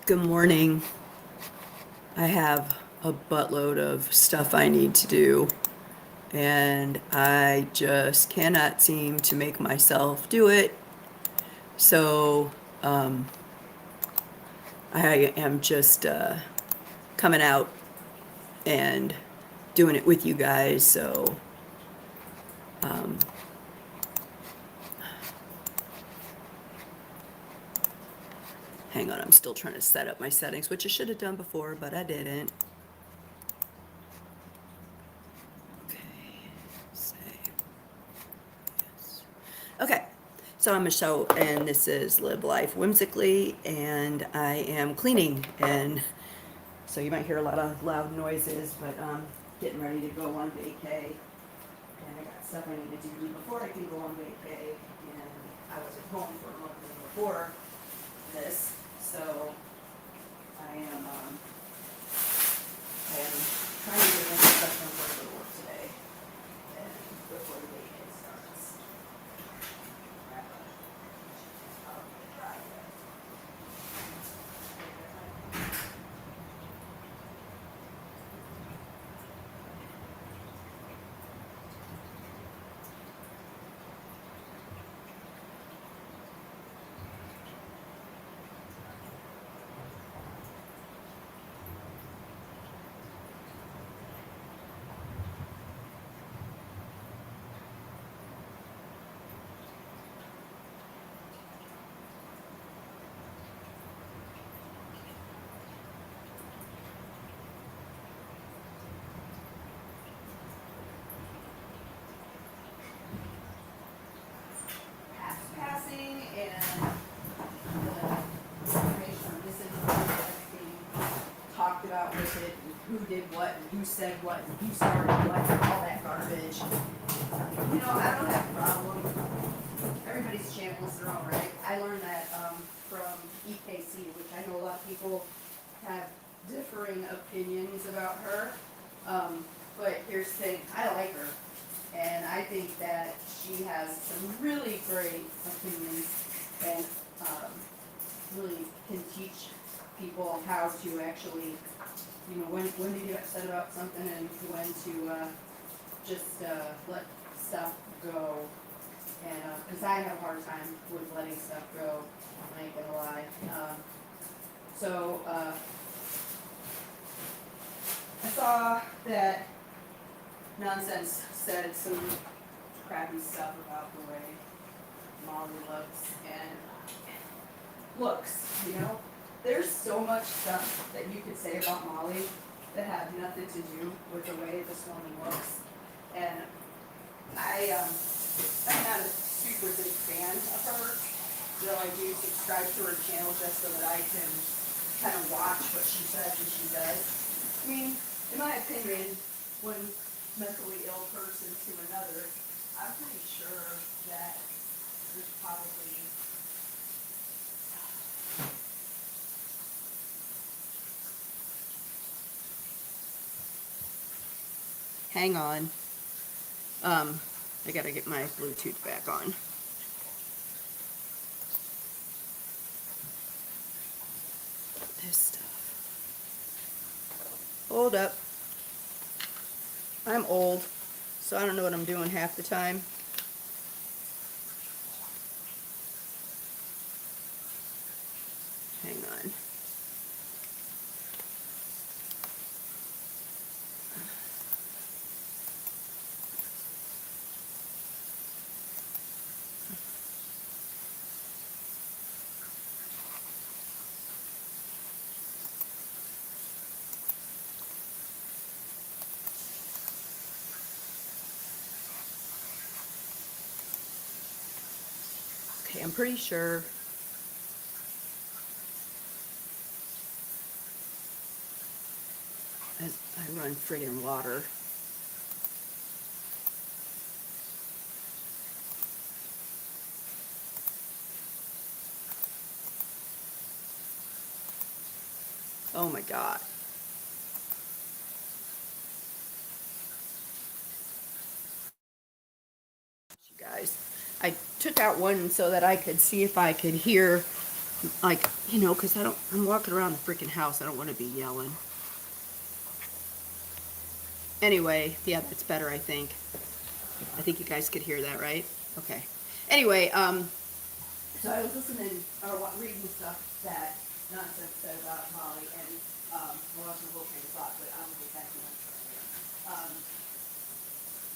Good morning. I have a buttload of stuff I need to do, and I just cannot seem to make myself do it. So, um, I am just coming out and doing it with you guys. So, um, hang on, I'm still trying to set up my settings, which I should have done before, but I didn't. Okay, save. Yes. Okay, so I'm Michelle, and this is Live Life Whimsically, and I am cleaning, and so you might hear a lot of loud noises, but I'm getting ready to go on vacay, and I got stuff I need to do before I can go on vacay, and I was at home for a month before this, so I am, um, I am trying to get into stuff before I go to work today, and before the vacay starts. Passing and the information or misinformation that's being talked about with it, and who did what, and who said what, and who started what, and all that garbage. I don't have a problem. Everybody's channels are alright. I learned that from EKC, which I know a lot of people have differing opinions about her. But here's the thing, I like her. And I think that she has some really great opinions and really can teach people how to actually, when to get upset about something and when to just let stuff go. And because I have a hard time with letting stuff go, I ain't gonna lie. So I saw that Nonsense said some crappy stuff about the way Molly looks. There's so much stuff that you could say about Molly that had nothing to do with the way this woman looks. And I'm not a super big fan of her, though I do subscribe to her channel just so that I can kind of watch what she says and she does. I mean, in my opinion, one mentally ill person to another, I'm pretty sure that there's probably hang on. I gotta get my Bluetooth back on. This stuff. Hold up. I'm old, so I don't know what I'm doing half the time. Hang on. Okay, I'm pretty sure. I run friggin' water. Oh my god. You guys, I took out one so that I could see if I could hear Like, you know, because I'm walking around the freaking house. I don't want to be yelling. Anyway, yeah, that's better, I think. I think you guys could hear that, right? Okay. Anyway, so I was listening or reading stuff that Nonsense said about Molly, and I lost my whole train of thought, but I'm gonna get back to that.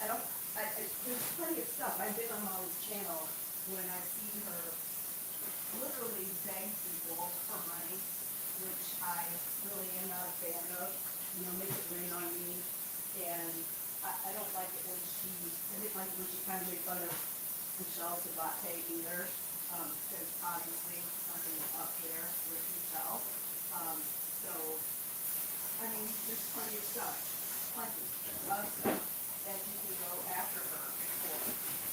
I don't. There's plenty of stuff. I've been on Molly's channel when I see her literally beg people for money, which I really am not a fan of. You know, make it rain on me, and I don't like it when I didn't like it when she kind of made fun of Michelle Sabate either, because obviously nothing up there with Michelle. So, I mean, there's plenty of stuff, plenty of stuff that you can go after her for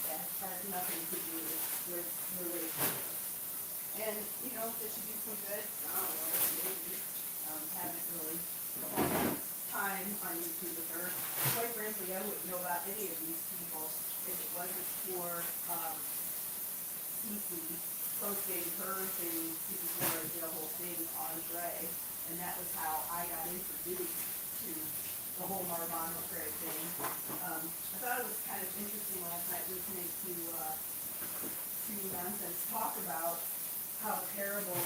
that has nothing to do with relationships. And, you know, that she do some good, I don't know, maybe, haven't really spent time on YouTube with her. Quite frankly, I wouldn't know about any of these people if it wasn't for, Cece posting her thing, Cece Flores did a whole thing on Dre, and that was how I got introduced to the whole Marvano Craig thing. I thought it was kind of interesting last night listening to Nonsense talk about how terrible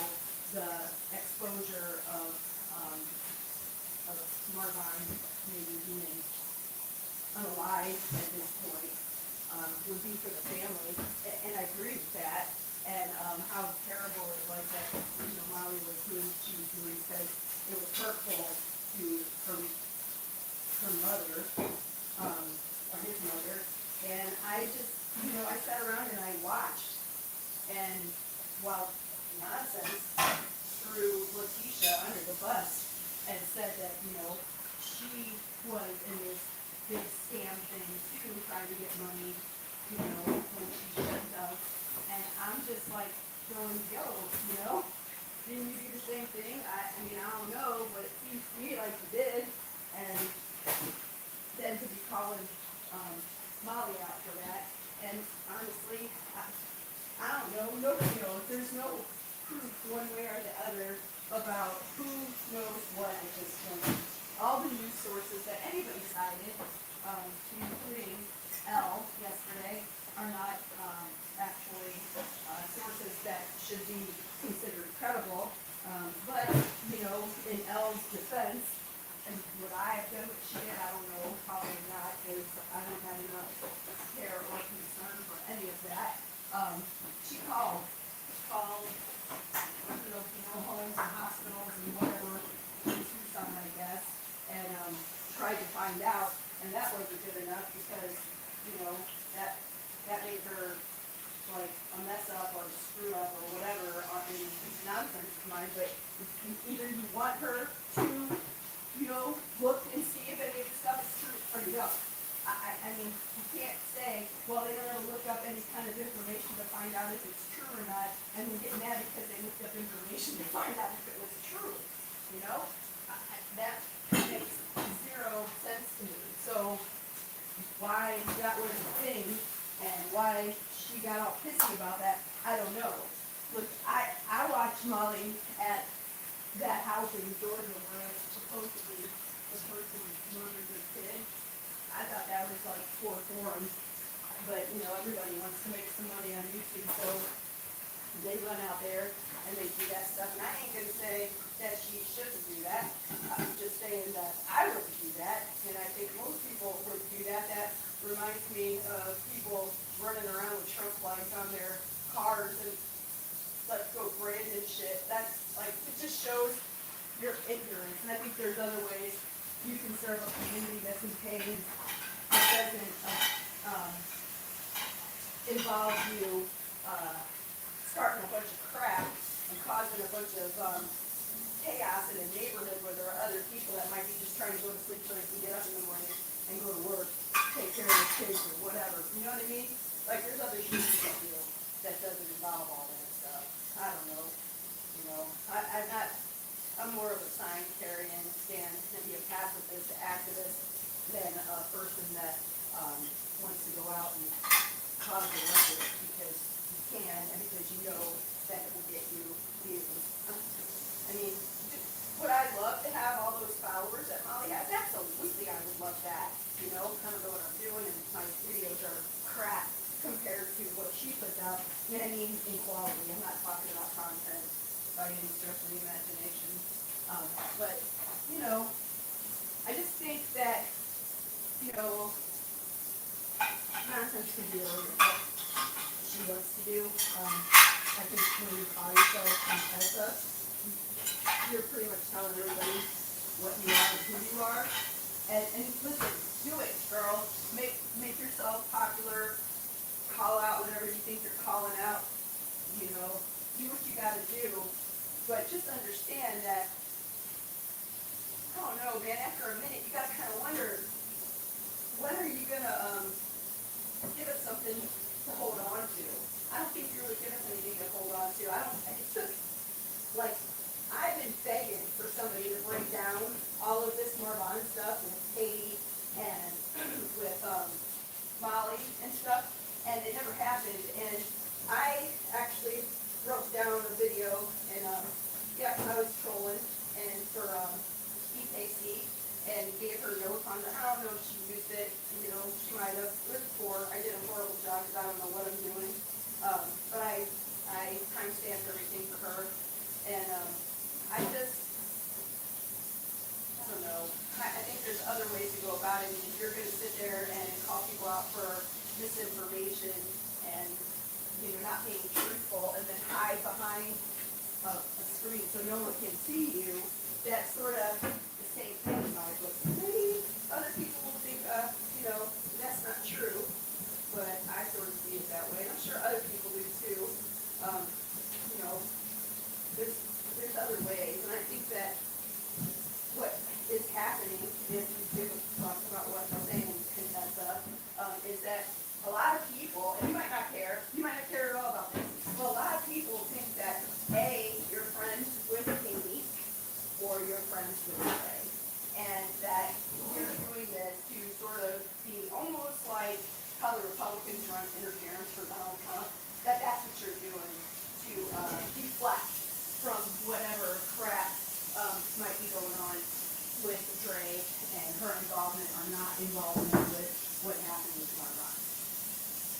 the exposure of Marvin maybe being unalive at this point would be for the family, and I agree with that. And how terrible it was that Molly was doing what she was doing because it was hurtful to her mother, or his mother. And I just I sat around and I watched, and while Nonsense threw Letitia under the bus and said that she was in this big scam thing too, trying to get money, when she shouldn't have. And I'm just like going, didn't you do the same thing? I mean, I don't know, but it seems to me like you did. And then to be calling Molly out for that. And honestly, I don't know. Nobody knows. There's no proof one way or the other about who knows what at this point. All the news sources that anybody cited, including Elle yesterday, are not actually sources that should be considered credible. But, in Elle's defense, and would I have done what she did? I don't know. Probably not, because I don't have enough care or concern for any of that. She called homes and hospitals and whatever in Tucson, I guess, and tried to find out, and that wasn't good enough because, that made her like a mess up or a screw up or whatever in Nonsense's mind. But either you want her to, look and see if any of the stuff is true or you don't. I mean, you can't say, well, they don't ever look up any kind of information to find out if it's true or not, and then get mad because they looked up information to find out if it was true. That makes zero sense to me. So why that was a thing and why she got all pissy about that, I don't know. Look, I watched Molly at that house in Georgia where supposedly the person murdered their kid. I thought that was like poor form, but everybody wants to make some money on YouTube, so they run out there and they do that stuff. And I ain't gonna say that she shouldn't do that. I'm just saying that I wouldn't do that, and I think most people would do that. That reminds me of people running around with Trump flags on their cars and let's go Brandon shit. That's like, it just shows your ignorance. And I think there's other ways you can serve a community that's in pain that doesn't involve you starting a bunch of crap and causing a bunch of chaos in a neighborhood where there are other people that might be just trying to go to sleep so they can get up in the morning and go to work, take care of their kids or whatever. You know what I mean? Like, there's other shit you can do that doesn't involve all that stuff. I don't know. I'm more of a sign-carrying, stand and be a pacifist activist than a person that wants to go out and cause a ruckus because you can and because then it will get you views. I mean, would I love to have all those followers that Molly has? Absolutely, I would love that. You know, kind of know what I'm doing, and my videos are crap compared to what she puts out. And I mean, in quality. I'm not talking about content by any stretch of the imagination. But, you know, I just think that, you know, nonsense can be a little bit what she wants to do. I think when you call yourself Contessa, you're pretty much telling everybody what you are and who you are. And listen, do it, girl. Make yourself popular. Call out whenever you think you're calling out. You know, do what you got to do. But just understand that, I don't know, man, after a minute, you got to kind of wonder, when are you going to give us something to hold on to? I don't think you really give us anything to hold on to. It's just, like, I've been begging for somebody to break down all of this Marvon stuff with Katie and with Molly and stuff, and it never happened. And I actually wrote down a video, and yeah, I was trolling, and for EKC, and gave her notes on I don't know if she used it, you know, she might have. It was poor. I did a horrible job because I don't know what I'm doing. But I timestamped everything for her, and I don't know. I think there's other ways to go about it. I mean, if you're going to sit there and call people out for misinformation and, you know, not being truthful, and then hide behind a screen so no one can see you, that's sort of the same thing in my book. Maybe other people will think, you know, that's not true, but I sort of see it that way, and I'm sure other people do too. You know, there's other ways, and I think that what is happening, if you talk about what I'm saying, Contessa, is that a lot of people, and you might not care at all about this, but a lot of people think that, A, you're friends with Amy, or you're friends with Ray, and that you're doing this to sort of be almost like how the Republicans run interference for Donald Trump, that's what you're doing to deflect from whatever crap might be going on with Dre and her involvement or not involvement with what happened with Marvon.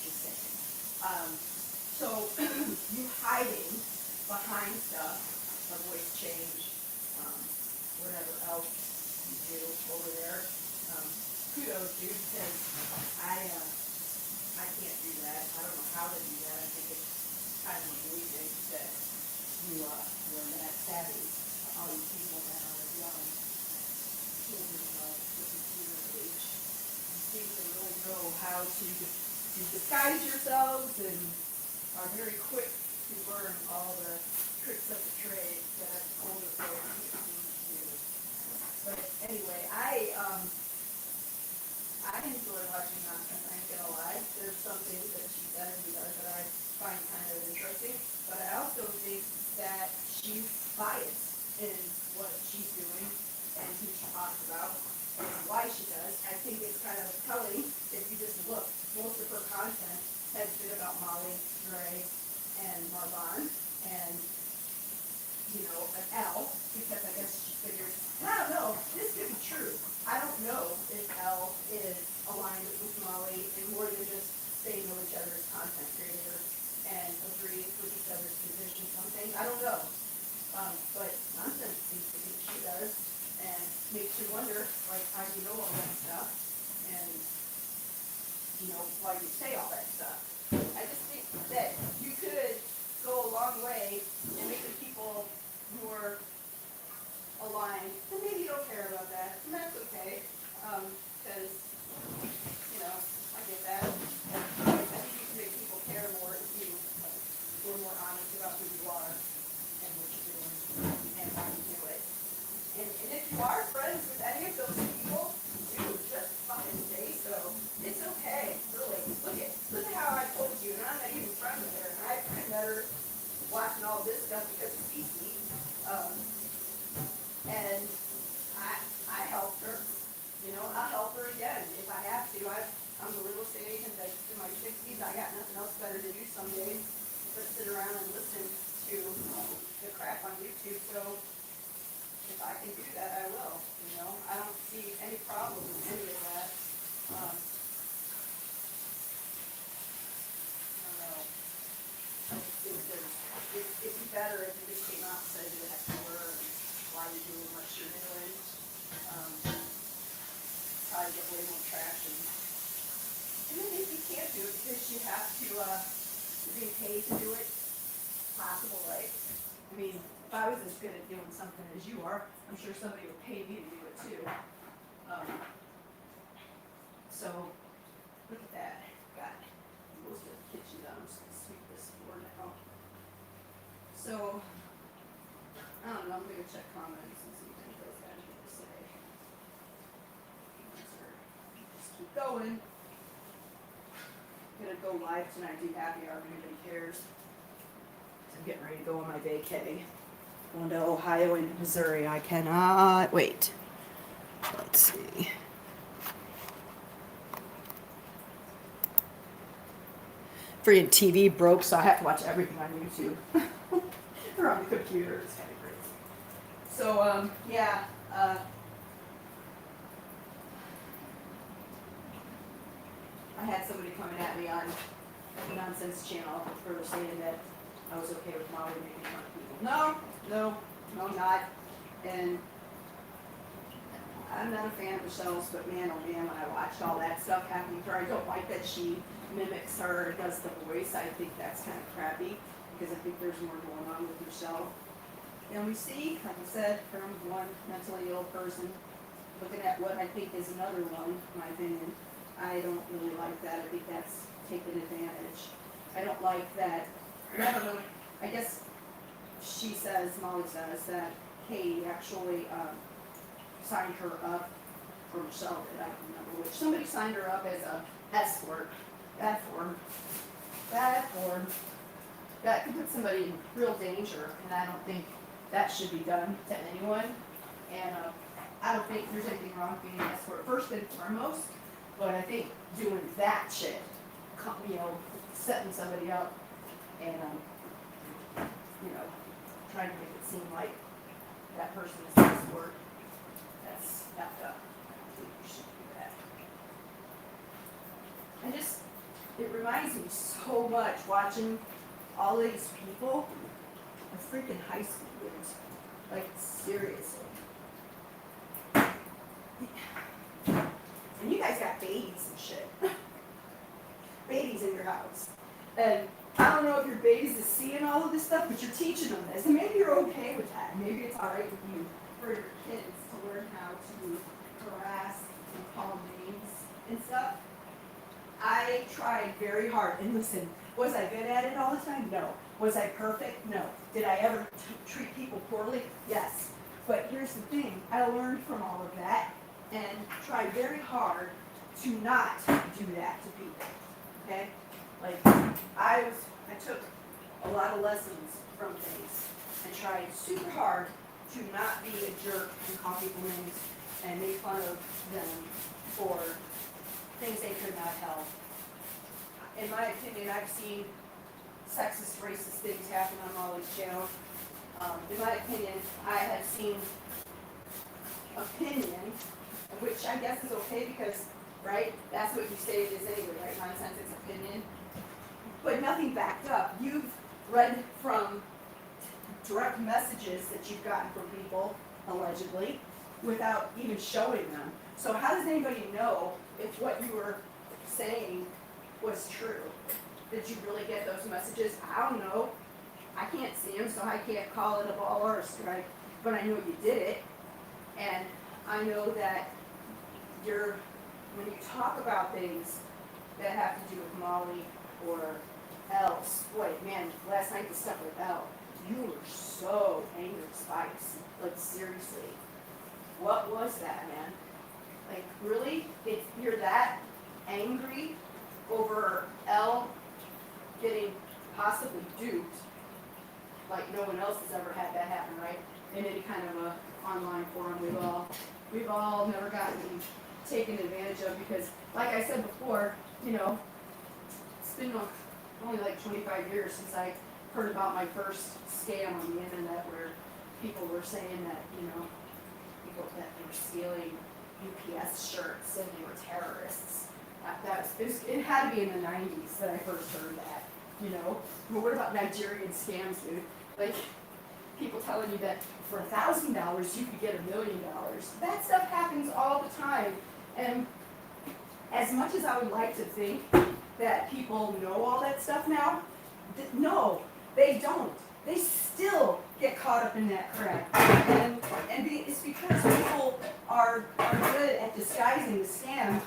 Just saying. So you hiding behind stuff, a voice change, whatever else you do over there. Kudos, dude, because I can't do that. I don't know how to do that. I think it's kind of amazing that you're that savvy. All these people that are young, children of the computer age, you seem to really know how to disguise yourselves and are very quick to learn all the tricks of the trade that I've told us over to do. But anyway, I enjoy watching Nonsense, I ain't gonna lie. There's some things that she says and does that I find kind of interesting, but I also think that she's biased in what she's doing and who she talks about and why she does. I think it's kind of telling if you just look. Most of her content has been about Molly, Dre, and Marvon, and, you know, an L, because I guess she figures, and I don't know, this could be true. I don't know if L is aligned with Molly and more than just they know each other's content creators and agree with each other's positions on things. I don't know. But Nonsense seems to think she does, and makes you wonder, like, how you know all that stuff, and, you know, why you say all that stuff. I just think that you could go a long way in making people more aligned, and maybe you don't care about that, and that's okay, because, you know, I get that. I think you can make people care more if you were more honest about who you are and what you're doing and how you do it. And if you are friends with any of those people, dude, just fucking say so. It's okay, really. Look at how I probably get way more traction. And then if you can't do it because you have to, you're being paid to do it, possible, right? I mean, if I was as good at doing something as you are, I'm sure somebody would pay me to do it too. So, look at that. Got most of the kitchen done. I'm just going to sweep this floor now. So, I don't know. I'm going to check comments and see if anybody's got anything to say. Just keep going. I'm going to go live tonight, do happy hour if anybody cares. I'm getting ready to go on my vacay. Going to Ohio and Missouri. I cannot wait. Let's see. Freaking TV broke, so I have to watch everything on YouTube. Or on the computer. It's kind of crazy. So, yeah. I had somebody coming at me on the Nonsense channel for saying that I was okay with Molly making fun of people. No, I'm not. And I'm not a fan of Michelle's, but man, oh man, when I watched all that stuff happening to her, I don't like that she mimics her or does the voice. I think that's kind of crappy because I think there's more going on with Michelle. And we see, like I said, from one mentally ill person looking at what I think is another one, in my opinion. I don't really like that. I think that's taking advantage. I don't like that. I don't know. I guess she says, Molly says, that Katie actually signed her up, or Michelle did, I don't remember which. Somebody signed her up as a escort. Bad form. That could put somebody in real danger, and I don't think that should be done to anyone. And I don't think there's anything wrong with being an escort first and foremost, but I think doing that shit, setting somebody up and, trying to make it seem like that person is an escort, that's effed up. I think you shouldn't do that. It reminds me so much watching all these people, the freaking high school kids, like seriously. And you guys got babies and shit. Babies in your house. And I don't know if your babies is seeing all of this stuff, but you're teaching them this. And maybe you're okay with that. Maybe it's alright with you for your kids to learn how to harass and call names and stuff. I tried very hard. And listen, was I good at it all the time? No. Was I perfect? No. Did I ever treat people poorly? Yes. But here's the thing. I learned from all of that and tried very hard to not do that to people. Okay? Like, I took a lot of lessons from things and tried super hard to not be a jerk and call people names and make fun of them for things they could not help. In my opinion, I've seen sexist, racist things happen on Molly's channel. In my opinion, I have seen opinion, which I guess is okay because, right, that's what you say it is anyway, right? Nonsense, it's opinion. But nothing backed up. You've read from direct messages that you've gotten from people, allegedly, without even showing them. So how does anybody know if what you were saying was true? Did you really get those messages? I don't know. I can't see them, so I can't call it a ball or a strike, but I know you did it. And I know that when you talk about things that have to do with Molly or else, boy, man, last night the stuff with Elle, you were so angry, Spice. Like, seriously. What was that, man? Like, really? If you're that angry over Elle getting possibly duped, like no one else has ever had that happen, right? In any kind of a online forum, we've all never gotten taken advantage of because, like I said before, it's been only like 25 years since I heard about my first scam on the internet where people were saying that, people that were stealing UPS shirts and they were terrorists. It had to be in the 90s that I first heard that, But what about Nigerian scams, dude? Like, people telling you that for $1,000 you could get $1 million. That stuff happens all the time. And as much as I would like to think that people know all that stuff now, no, they don't. They still get caught up in that crap. And it's because people are good at disguising the scam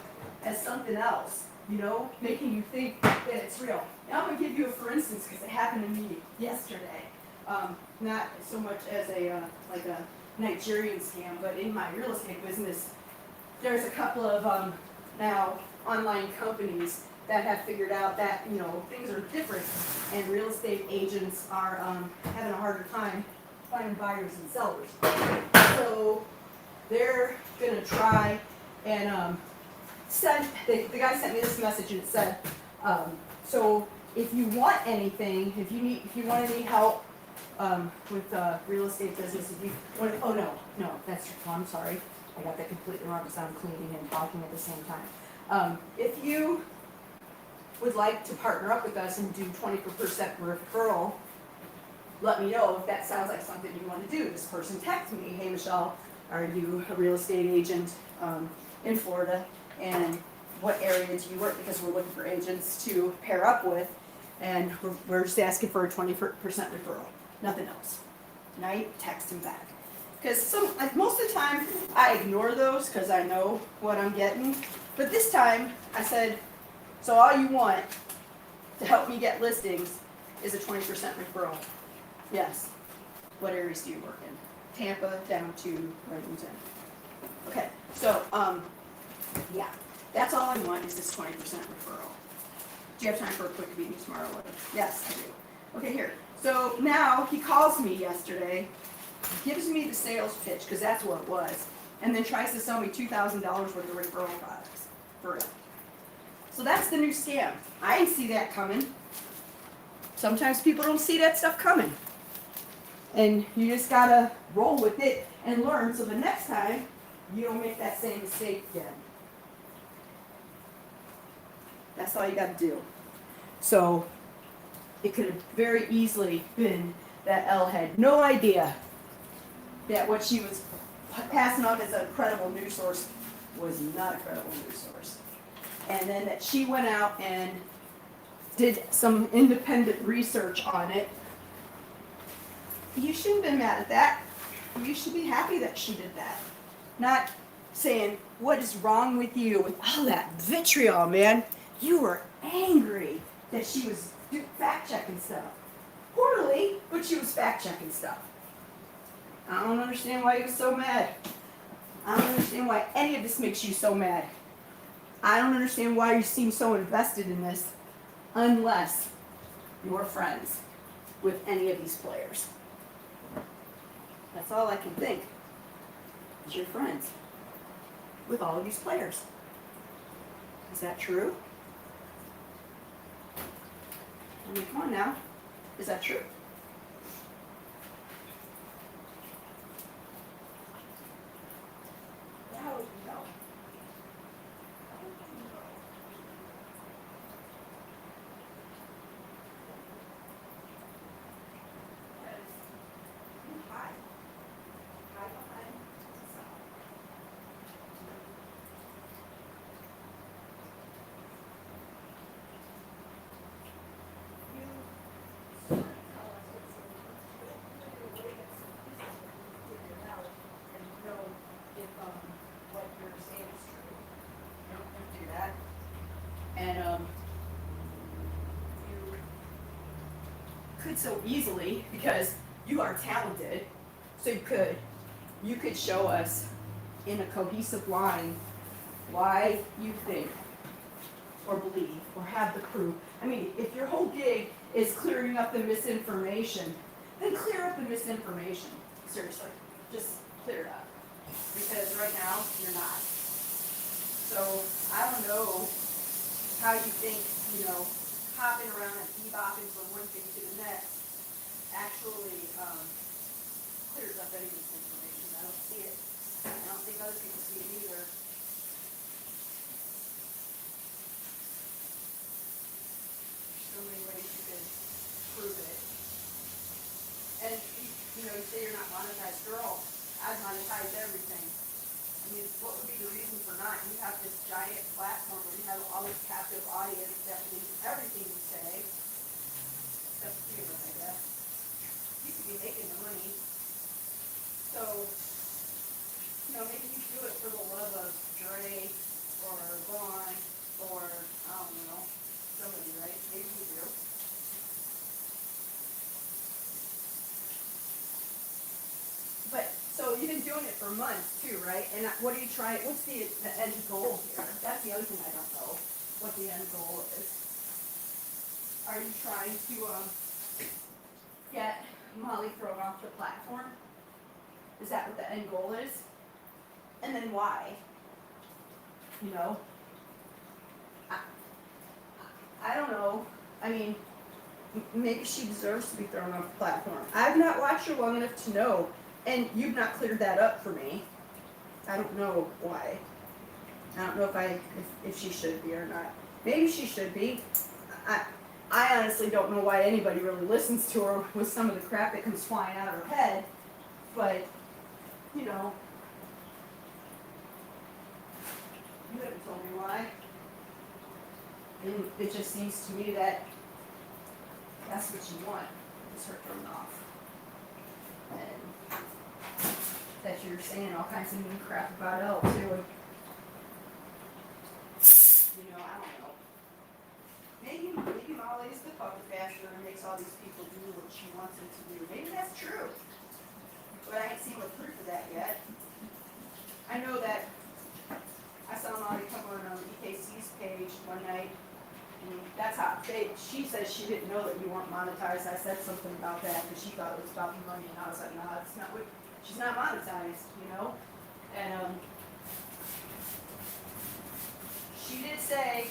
as something else, you know, making you think that it's real. Now I'm going to give you a for instance because it happened to me yesterday. Not so much as like a Nigerian scam, but in my real estate business, there's a couple of now online companies that have figured out that, you know, things are different and real estate agents are having a harder time finding buyers and sellers. So they're gonna try and the guy sent me this message and it said, so if you want anything, if you want any help with real estate business, if you want, oh no, that's, oh, I'm sorry, I got that completely wrong because I'm cleaning and talking at the same time. If you would like to partner up with us and do 20% referral, let me know if that sounds like something you want to do. This person texted me, hey Michelle, are you a real estate agent in Florida, and what area do you work? Because we're looking for agents to pair up with, and we're just asking for a 20% referral, nothing else. And I text him back. Because like most of the time, I ignore those because I know what I'm getting. But this time, I said, so all you want to help me get listings is a 20% referral. Yes. What areas do you work in? Tampa down to Bradenton. Okay, so yeah, that's all I want is this 20% referral. Do you have time for a quick meeting tomorrow? Yes, I do. Okay, here. So now he calls me yesterday, gives me the sales pitch, because that's what it was, and then tries to sell me $2,000 worth of referral products for it. So that's the new scam. I didn't see that coming. Sometimes people don't see that stuff coming. And you just gotta roll with it and learn so the next time you don't make that same mistake again. That's all you gotta do. So it could have very easily been that Elle had no idea that what she was passing off as a credible news source was not a credible news source. And then that she went out and did some independent research on it. You shouldn't have been mad at that. You should be happy that she did that. Not saying, what is wrong with you? With all that vitriol, man. You were angry that she was fact-checking stuff. Poorly, but she was fact-checking stuff. I don't understand why you're so mad. I don't understand why any of this makes you so mad. I don't understand why you seem so invested in this unless you're friends with any of these players. That's all I can think. Is you're friends with all of these players. Is that true? I mean, come on now. Is that true? How would you know? And you could so easily, because you are talented, so you could show us in a cohesive line why you think or believe or have the proof. I mean, if your whole gig is clearing up the misinformation, then clear up the misinformation. Seriously, just clear it up. Because right now, you're not. So, I don't know how you think, hopping around and bebopping from one thing to the next actually clears up any misinformation. I don't see it. I don't think other people see it either. There's so many ways you can prove it. And you say you're not monetized. Girl, I've monetized everything. I mean, what would be the reason for not? You have this giant platform where you have all this captive audience that believes everything you say, except a few of us, I guess. You could be making the money. So, you know, maybe you do it for the love of Dre or Vaughn or, I don't know, somebody, right? Maybe you do. But, so you've been doing it for months too, right? And what are you trying, what's the end goal here? That's the other thing I don't know, what the end goal is. Are you trying to get Molly thrown off the platform? Is that what the end goal is? And then why? You know? I don't know. I mean, maybe she deserves to be thrown off the platform. I've not watched her long enough to know, and you've not cleared that up for me. I don't know why. I don't know if she should be or not. Maybe she should be. I honestly don't know why anybody really listens to her with some of the crap that comes flying out of her head, but, you know, you haven't told me why. And it just seems to me that that's what you want, is her thrown off. And that you're saying all kinds of mean crap about Elle, too. You know, I don't know. Maybe Molly's the puppet master and makes all these people do what she wants them to do. Maybe that's true. But I ain't seen no proof of that yet. I know that I saw Molly come on EKC's page one night. And that's how she says she didn't know that you weren't monetized. I said something about that because she thought it was about the money, and I was like, nah, it's not what, she's not monetized, you know? And she did say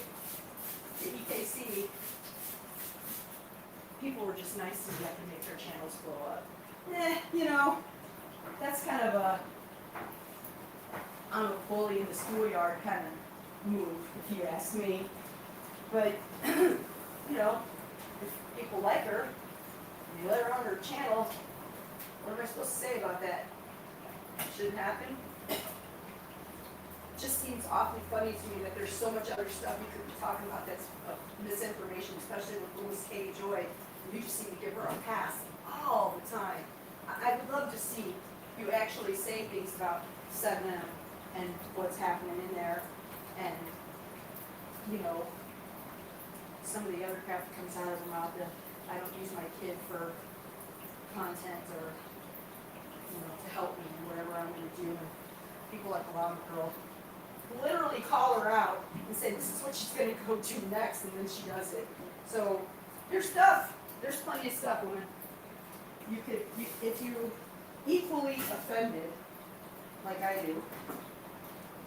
the EKC people were just nice to me to make their channels blow up. You know, that's kind of a I'm a bully in the schoolyard kind of move, if you ask me. But, you know, if people like her, and you let her on her channel, what am I supposed to say about that? It shouldn't happen. It just seems awfully funny to me that there's so much other stuff you could be talking about that's misinformation, especially with Louis K. Joy. You just seem to give her a pass all the time. I would love to see you actually say things about 7M and what's happening in there, and, you know, some of the other crap that comes out of her mouth that I don't use my kid for content or, you know, to help me in whatever I'm going to do. And people like Lava Girl literally call her out and say this is what she's going to go do next, and then she does it. So there's stuff. There's plenty of stuff, woman. If you equally offended, like I do,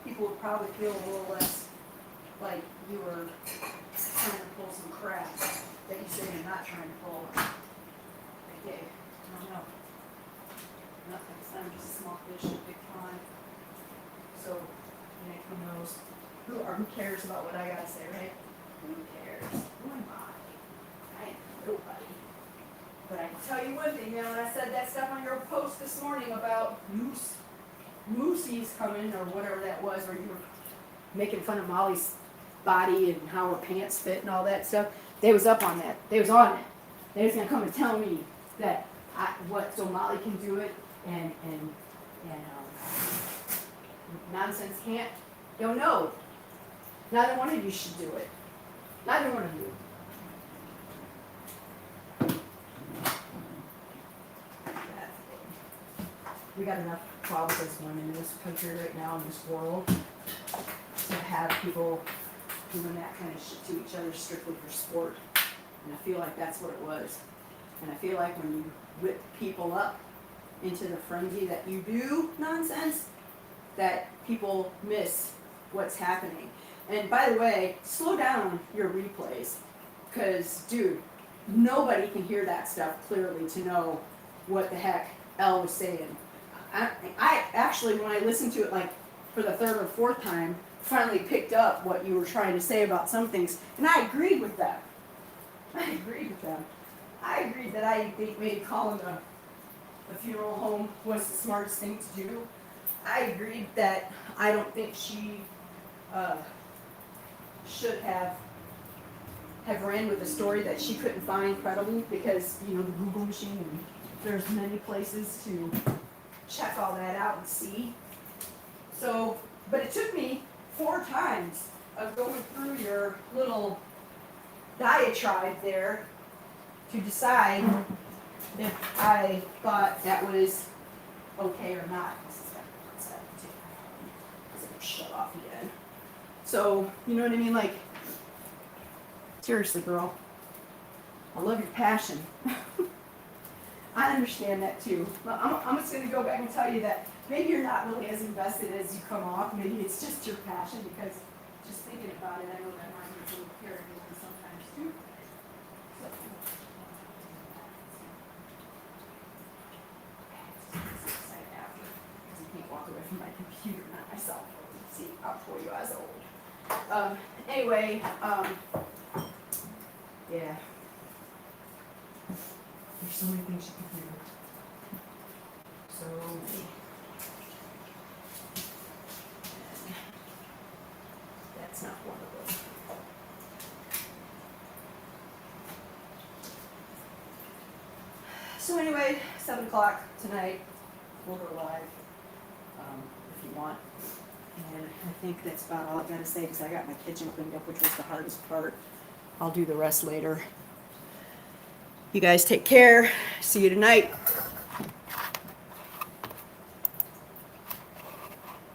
people would probably feel a little less like you were trying to pull some crap that you say you're not trying to pull. Okay, I don't know. Nothing. I'm just a small fish in a big pond. So, you know, who cares about what I gotta say, right? Who cares? Who am I? I ain't nobody. But I can tell you one thing, you know, when I said that stuff on your post this morning about Moosey's coming, or whatever that was, where you were making fun of Molly's body and how her pants fit and all that stuff, they was up on that. They was on it. They was gonna come and tell me that so Molly can do it and nonsense can't. Don't know. Neither one of you should do it. Neither one of you. We got enough problems as women in this country right now, in this world, to have people doing that kind of shit to each other strictly for sport. And I feel like that's what it was. And I feel like when you whip people up into the frenzy that you do nonsense, that people miss what's happening. And by the way, slow down your replays, because, dude, nobody can hear that stuff clearly to know what the heck Elle was saying. I actually, when I listened to it like for the third or fourth time, finally picked up what you were trying to say about some things, and I agreed with them. I agreed that I think maybe calling the funeral home was the smartest thing to do. I agreed that I don't think she should have ran with a story that she couldn't find credible, because you know the Google machine, and there's many places to check all that out and see. So, but it took me 4 times of going through your little diatribe there to decide if I thought that was okay or not. Shut off again. So, you know what I mean? Like, seriously, girl, I love your passion. I understand that too. But I'm just going to go back and tell you that maybe you're not really as invested as you come off. Maybe it's just your passion, because just thinking about it, I know that might be a little irritating sometimes too. I can't walk away from my computer, not my cell phone. See, I'll pour you as old. Anyway, yeah. There's so many things you can do. So that's not one of them. So anyway, 7 o'clock tonight, we'll go live if you want. And I think that's about all I've got to say, because I got my kitchen cleaned up, which was the hardest part. I'll do the rest later. You guys take care. See you tonight.